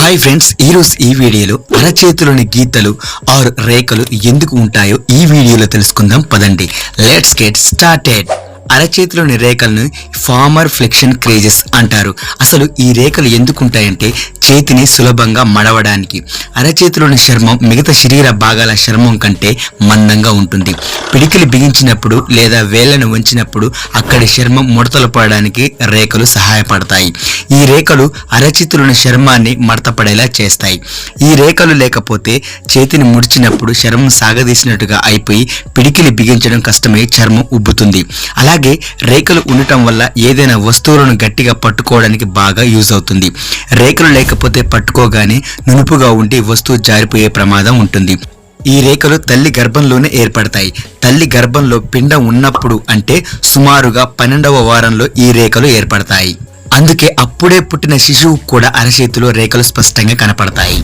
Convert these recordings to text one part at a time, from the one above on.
Hi friends, ఈరోజు ఈ వీడియోలో అరచేతిలోని గీతలు ఆర్ రేఖలు ఎందుకు ఉంటాయో ఈ వీడియోలో తెలుసుకుందాం. పదండి, లెట్స్ గెట్ స్టార్టెడ్. అరచేతిలోని రేఖలను ఫార్మర్ ఫ్లెక్షన్ క్రేజెస్ అంటారు. అసలు ఈ రేఖలు ఎందుకు ఉంటాయంటే చేతిని సులభంగా మడవడానికి. అరచేతిలోని చర్మం మిగతా శరీర భాగాల చర్మం కంటే మందంగా ఉంటుంది. పిడికిలు బిగించినప్పుడు లేదా వేళ్లను వంచినప్పుడు అక్కడి చర్మం ముడతలు పడడానికి రేఖలు సహాయపడతాయి. ఈ రేఖలు అరచేతిలోని చర్మాన్ని మడతపడేలా చేస్తాయి. ఈ రేఖలు లేకపోతే చేతిని ముడిచినప్పుడు చర్మం సాగదీసినట్టుగా అయిపోయి పిడికిలి బిగించడం కష్టమై చర్మం ఉబ్బుతుంది. అలాగే రేఖలు ఉండటం వల్ల ఏదైనా వస్తువులను గట్టిగా పట్టుకోవడానికి బాగా యూజ్ అవుతుంది. రేఖలు లేకపోతే పట్టుకోగానే నునుపుగా ఉండి వస్తువు జారిపోయే ప్రమాదం ఉంటుంది. ఈ రేఖలు తల్లి గర్భంలోనే ఏర్పడతాయి. తల్లి గర్భంలో పిండం ఉన్నప్పుడు అంటే సుమారుగా 12వ వారంలో ఈ రేఖలు ఏర్పడతాయి. అందుకే అప్పుడే పుట్టిన శిశువుకు కూడా అరచేతిలో రేఖలు స్పష్టంగా కనపడతాయి.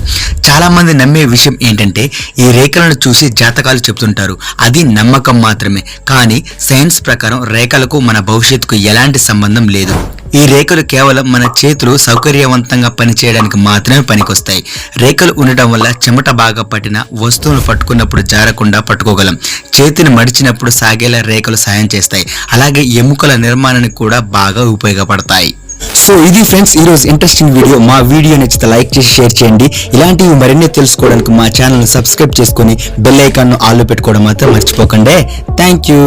చాలా మంది నమ్మే విషయం ఏంటంటే ఈ రేఖలను చూసి జాతకాలు చెప్తుంటారు. అది నమ్మకం మాత్రమే. కానీ సైన్స్ ప్రకారం రేఖలకు మన భవిష్యత్తుకు ఎలాంటి సంబంధం లేదు. ఈ రేఖలు కేవలం మన చేతులు సౌకర్యవంతంగా పనిచేయడానికి మాత్రమే పనికొస్తాయి. రేఖలు ఉండటం వల్ల చెమట బాగా పట్టిన వస్తువును పట్టుకున్నప్పుడు జారకుండా పట్టుకోగలం. చేతిని మడిచినప్పుడు సాగేలా రేఖలు సాయం చేస్తాయి. అలాగే ఎముకల నిర్మాణానికి కూడా బాగా ఉపయోగపడతాయి. సో ఇది ఫ్రెండ్స్ ఈరోజు ఇంట్రెస్టింగ్ వీడియో. మా వీడియో నచ్చితే లైక్ చేసి షేర్ చేయండి. ఇలాంటివి మరిన్ని తెలుసుకోవడానికి మా ఛానల్ని సబ్స్క్రైబ్ చేసుకొని బెల్ ఐకాన్ను ఆల్లో పెట్టుకోవడం మాత్రం మర్చిపోకండి. Thank you.